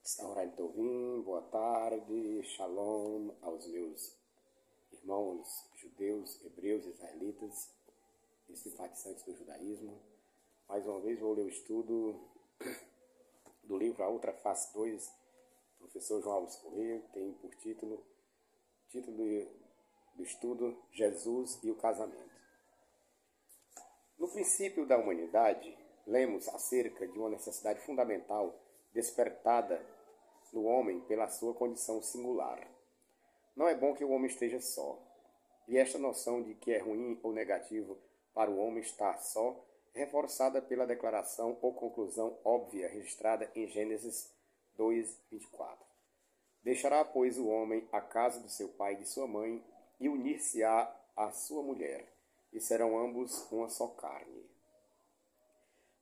Restaurante Tovim, boa tarde, shalom aos meus irmãos judeus, hebreus, israelitas e simpatizantes do judaísmo. Mais uma vez vou ler o estudo do livro A Outra Face 2, professor João Alves Corrêa, tem por título do estudo Jesus e o Casamento. No princípio da humanidade, lemos acerca de uma necessidade fundamental despertada no homem pela sua condição singular. Não é bom que o homem esteja só. E esta noção de que é ruim ou negativo para o homem estar só é reforçada pela declaração ou conclusão óbvia registrada em Gênesis 2:24. Deixará, pois, o homem a casa do seu pai e de sua mãe e unir-se-á à sua mulher, e serão ambos uma só carne.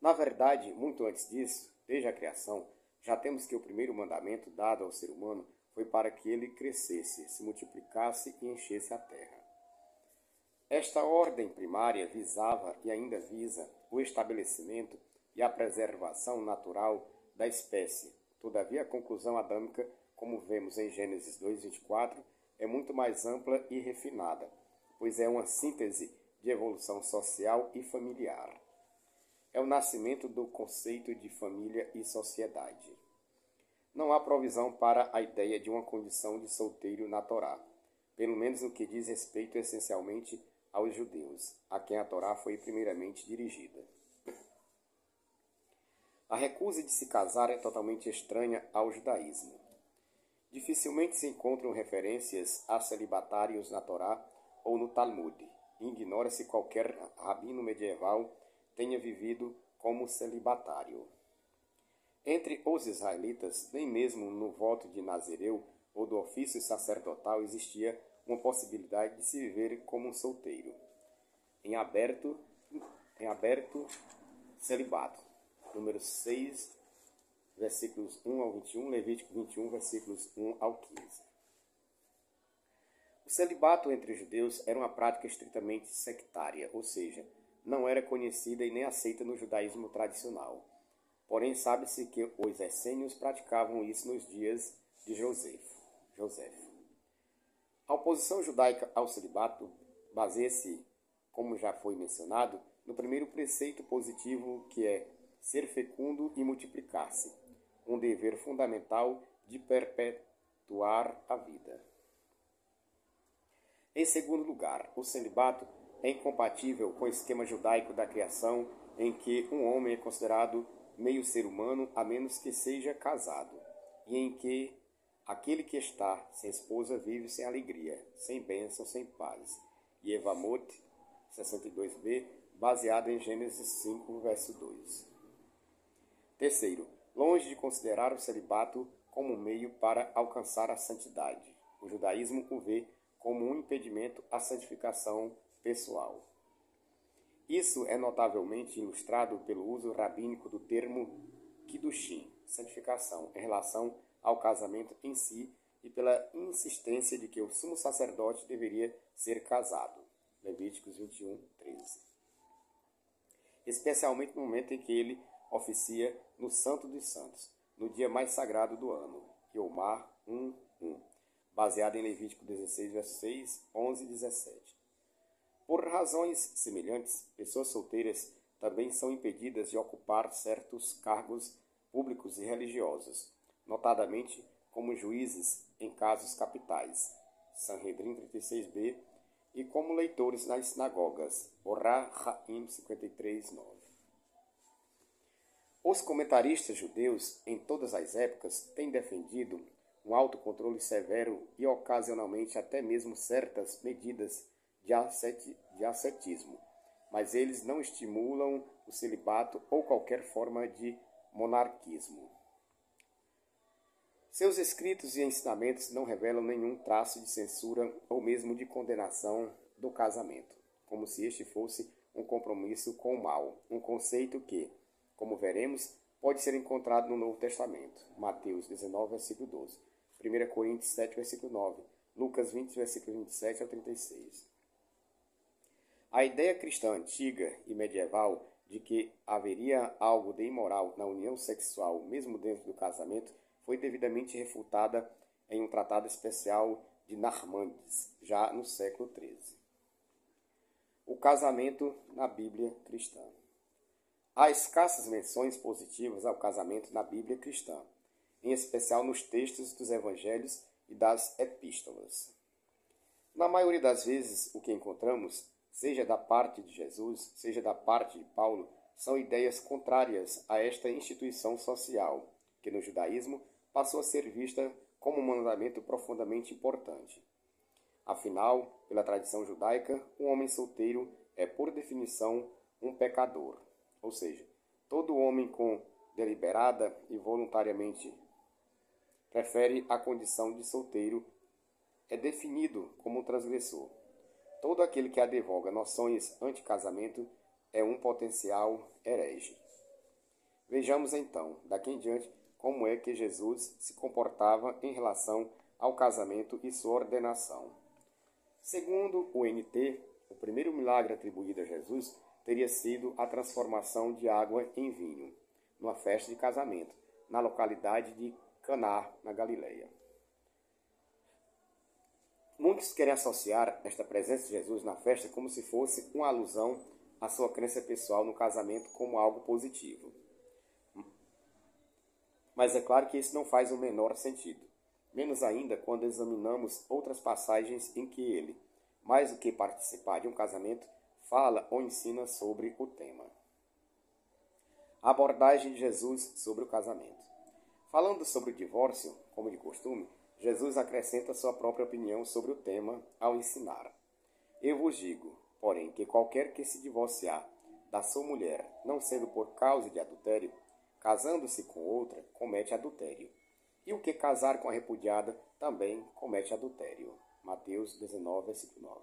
Na verdade, muito antes disso, desde a criação, já temos que o primeiro mandamento dado ao ser humano foi para que ele crescesse, se multiplicasse e enchesse a terra. Esta ordem primária visava e ainda visa o estabelecimento e a preservação natural da espécie. Todavia, a conclusão adâmica, como vemos em Gênesis 2:24, é muito mais ampla e refinada, pois é uma síntese de evolução social e familiar. É o nascimento do conceito de família e sociedade. Não há provisão para a ideia de uma condição de solteiro na Torá, pelo menos no que diz respeito essencialmente aos judeus, a quem a Torá foi primeiramente dirigida. A recusa de se casar é totalmente estranha ao judaísmo. Dificilmente se encontram referências a celibatários na Torá ou no Talmud. Ignora-se qualquer rabino medieval tenha vivido como celibatário. Entre os israelitas, nem mesmo no voto de Nazireu ou do ofício sacerdotal existia uma possibilidade de se viver como um solteiro. Em aberto celibato. Número 6, versículos 1 ao 21, Levítico 21, versículos 1 ao 15. O celibato entre os judeus era uma prática estritamente sectária, ou seja, não era conhecida e nem aceita no judaísmo tradicional. Porém, sabe-se que os essênios praticavam isso nos dias de José. A oposição judaica ao celibato baseia-se, como já foi mencionado, no primeiro preceito positivo, que é ser fecundo e multiplicar-se, um dever fundamental de perpetuar a vida. Em segundo lugar, o celibato é incompatível com o esquema judaico da criação, em que um homem é considerado meio ser humano a menos que seja casado, e em que aquele que está sem esposa vive sem alegria, sem bênção, sem paz. Yevamot 62b, baseado em Gênesis 5, verso 2. Terceiro, longe de considerar o celibato como um meio para alcançar a santidade, o judaísmo o vê como um impedimento à santificação pessoal. Isso é notavelmente ilustrado pelo uso rabínico do termo Kiddushin, santificação, em relação ao casamento em si e pela insistência de que o sumo sacerdote deveria ser casado. Levíticos 21, 13. Especialmente no momento em que ele oficia no Santo dos Santos, no dia mais sagrado do ano, Yomar 1:1, baseado em Levítico 16, versos 6, 11 e 17. Por razões semelhantes, pessoas solteiras também são impedidas de ocupar certos cargos públicos e religiosos, notadamente como juízes em casos capitais, Sanhedrin 36b, e como leitores nas sinagogas, Orá Haim 53:9. Os comentaristas judeus, em todas as épocas, têm defendido um autocontrole severo e, ocasionalmente, até mesmo certas medidas de ascetismo, mas eles não estimulam o celibato ou qualquer forma de monarquismo. Seus escritos e ensinamentos não revelam nenhum traço de censura ou mesmo de condenação do casamento, como se este fosse um compromisso com o mal, um conceito que, como veremos, pode ser encontrado no Novo Testamento, Mateus 19, versículo 12, 1 Coríntios 7, versículo 9, Lucas 20, versículo 27 ao 36. A ideia cristã antiga e medieval de que haveria algo de imoral na união sexual, mesmo dentro do casamento, foi devidamente refutada em um tratado especial de Narmandes, já no século XIII. O casamento na Bíblia cristã. Há escassas menções positivas ao casamento na Bíblia cristã, em especial nos textos dos evangelhos e das epístolas. Na maioria das vezes, o que encontramos, seja da parte de Jesus, seja da parte de Paulo, são ideias contrárias a esta instituição social, que no judaísmo passou a ser vista como um mandamento profundamente importante. Afinal, pela tradição judaica, um homem solteiro é, por definição, um pecador. Ou seja, todo homem com deliberada e voluntariamente prefere a condição de solteiro é definido como um transgressor. Todo aquele que advoga noções anti-casamento é um potencial herege. Vejamos então, daqui em diante, como é que Jesus se comportava em relação ao casamento e sua ordenação. Segundo o NT, o primeiro milagre atribuído a Jesus teria sido a transformação de água em vinho, numa festa de casamento, na localidade de Caná, na Galileia. Muitos querem associar esta presença de Jesus na festa como se fosse uma alusão à sua crença pessoal no casamento como algo positivo. Mas é claro que isso não faz o menor sentido, menos ainda quando examinamos outras passagens em que ele, mais do que participar de um casamento, fala ou ensina sobre o tema. A abordagem de Jesus sobre o casamento. Falando sobre o divórcio, como de costume, Jesus acrescenta sua própria opinião sobre o tema ao ensinar. Eu vos digo, porém, que qualquer que se divorciar da sua mulher, não sendo por causa de adultério, casando-se com outra, comete adultério. E o que casar com a repudiada também comete adultério. Mateus 19, versículo 9.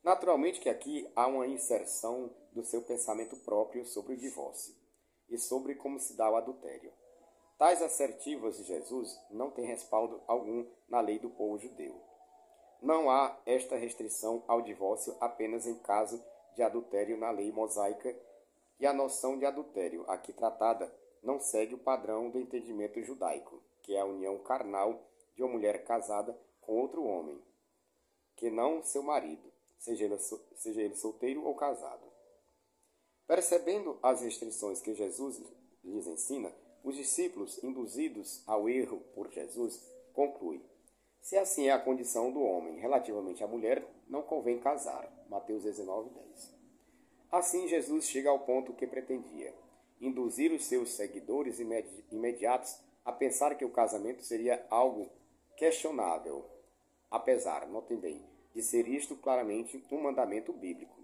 Naturalmente que aqui há uma inserção do seu pensamento próprio sobre o divórcio e sobre como se dá o adultério. Tais assertivas de Jesus não têm respaldo algum na lei do povo judeu. Não há esta restrição ao divórcio apenas em caso de adultério na lei mosaica, e a noção de adultério aqui tratada não segue o padrão do entendimento judaico, que é a união carnal de uma mulher casada com outro homem, que não seu marido, seja ele solteiro ou casado. Percebendo as restrições que Jesus lhes ensina, os discípulos, induzidos ao erro por Jesus, concluem: se assim é a condição do homem relativamente à mulher, não convém casar. Mateus 19, 10. Assim, Jesus chega ao ponto que pretendia: induzir os seus seguidores imediatos a pensar que o casamento seria algo questionável, apesar, notem bem, de ser isto claramente um mandamento bíblico.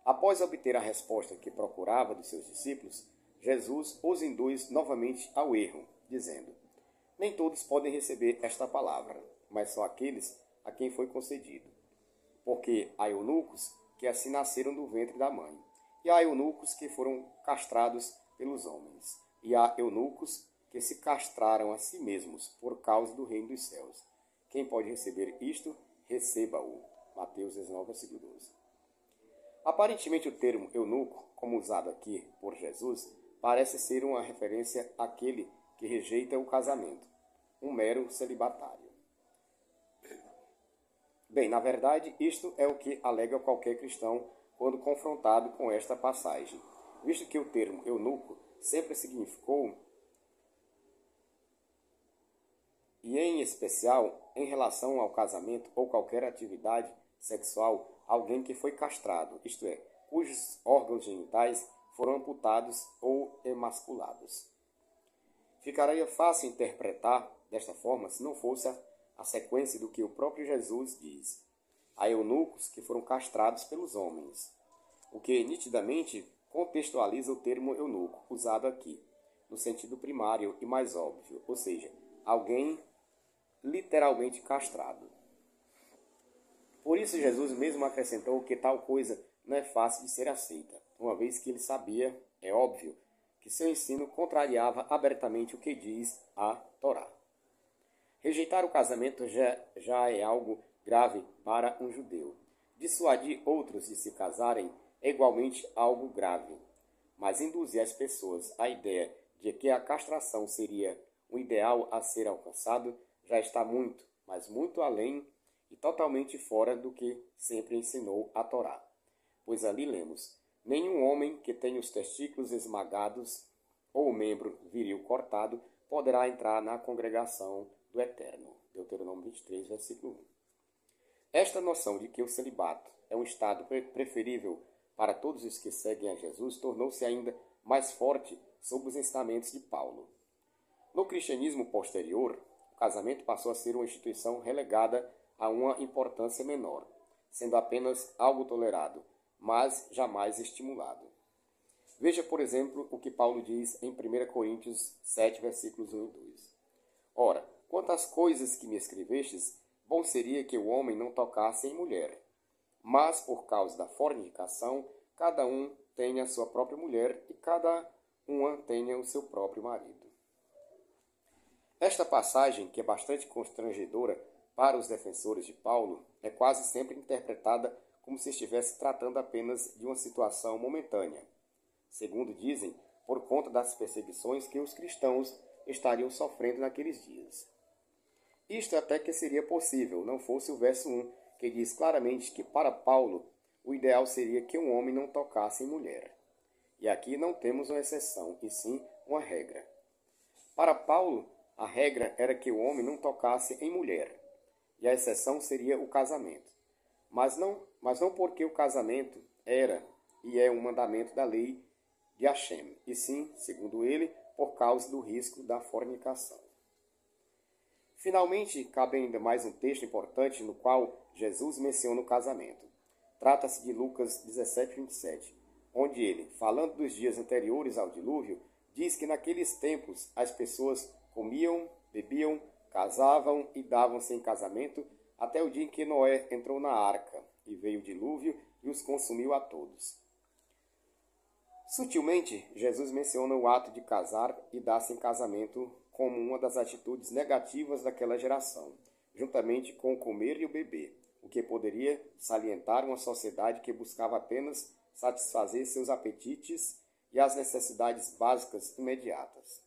Após obter a resposta que procurava dos seus discípulos, Jesus os induz novamente ao erro, dizendo: nem todos podem receber esta palavra, mas só aqueles a quem foi concedido. Porque há eunucos que assim nasceram do ventre da mãe, e há eunucos que foram castrados pelos homens, e há eunucos que se castraram a si mesmos por causa do reino dos céus. Quem pode receber isto, receba-o. Mateus 19, versículo 12. Aparentemente o termo eunuco, como usado aqui por Jesus, parece ser uma referência àquele que rejeita o casamento, um mero celibatário. Bem, na verdade, isto é o que alega qualquer cristão quando confrontado com esta passagem, visto que o termo eunuco sempre significou, e em especial em relação ao casamento ou qualquer atividade sexual, alguém que foi castrado, isto é, cujos órgãos genitais foram amputados ou emasculados. Ficaria fácil interpretar desta forma se não fosse a sequência do que o próprio Jesus diz: há eunucos que foram castrados pelos homens, o que nitidamente contextualiza o termo eunuco usado aqui, no sentido primário e mais óbvio, ou seja, alguém literalmente castrado. Por isso Jesus mesmo acrescentou que tal coisa não é fácil de ser aceita, uma vez que ele sabia, é óbvio, que seu ensino contrariava abertamente o que diz a Torá. Rejeitar o casamento já é algo grave para um judeu. Dissuadir outros de se casarem é igualmente algo grave. Mas induzir as pessoas à ideia de que a castração seria o ideal a ser alcançado já está muito, mas muito além e totalmente fora do que sempre ensinou a Torá. Pois ali lemos: nenhum homem que tenha os testículos esmagados ou o membro viril cortado poderá entrar na congregação do Eterno. Deuteronômio 23, versículo 1. Esta noção de que o celibato é um estado preferível para todos os que seguem a Jesus tornou-se ainda mais forte sob os ensinamentos de Paulo. No cristianismo posterior, o casamento passou a ser uma instituição relegada a uma importância menor, sendo apenas algo tolerado, mas jamais estimulado. Veja, por exemplo, o que Paulo diz em 1 Coríntios 7, versículos 1 e 2. Ora, quanto às coisas que me escrevestes, bom seria que o homem não tocasse em mulher. Mas, por causa da fornicação, cada um tenha a sua própria mulher e cada uma tenha o seu próprio marido. Esta passagem, que é bastante constrangedora para os defensores de Paulo, é quase sempre interpretada como se estivesse tratando apenas de uma situação momentânea. Segundo dizem, por conta das perseguições que os cristãos estariam sofrendo naqueles dias. Isto até que seria possível, não fosse o verso 1, que diz claramente que para Paulo o ideal seria que um homem não tocasse em mulher. E aqui não temos uma exceção, e sim uma regra. Para Paulo, a regra era que o homem não tocasse em mulher, e a exceção seria o casamento. Mas não porque o casamento era e é um mandamento da lei de Hashem, e sim, segundo ele, por causa do risco da fornicação. Finalmente, cabe ainda mais um texto importante no qual Jesus menciona o casamento. Trata-se de Lucas 17, 27, onde ele, falando dos dias anteriores ao dilúvio, diz que naqueles tempos as pessoas comiam, bebiam, casavam e davam-se em casamento até o dia em que Noé entrou na arca e veio o dilúvio e os consumiu a todos. Sutilmente, Jesus menciona o ato de casar e dar-se em casamento como uma das atitudes negativas daquela geração, juntamente com o comer e o beber, o que poderia salientar uma sociedade que buscava apenas satisfazer seus apetites e as necessidades básicas imediatas.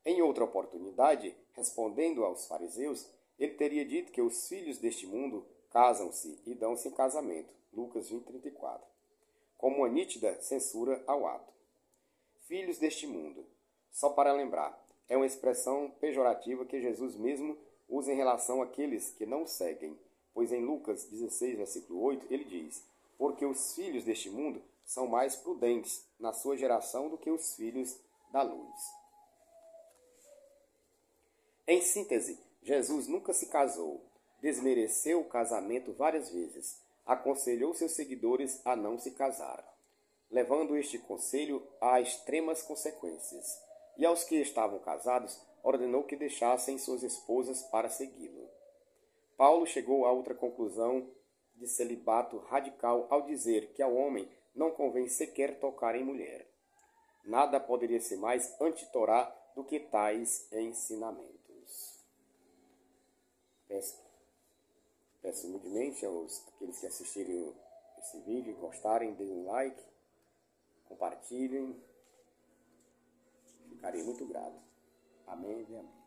Em outra oportunidade, respondendo aos fariseus, ele teria dito que os filhos deste mundo casam-se e dão-se em casamento, Lucas 20, 34, como uma nítida censura ao ato. Filhos deste mundo, só para lembrar, é uma expressão pejorativa que Jesus mesmo usa em relação àqueles que não seguem, pois em Lucas 16, versículo 8, ele diz: porque os filhos deste mundo são mais prudentes na sua geração do que os filhos da luz. Em síntese, Jesus nunca se casou, desmereceu o casamento várias vezes, aconselhou seus seguidores a não se casar, levando este conselho a extremas consequências, e aos que estavam casados ordenou que deixassem suas esposas para segui-lo. Paulo chegou a outra conclusão de celibato radical ao dizer que ao homem não convém sequer tocar em mulher. Nada poderia ser mais anti-Torá do que tais ensinamentos. Peço humildemente àqueles que assistirem esse vídeo, gostarem, deem um like, compartilhem. Ficarei muito grato. Amém e amém.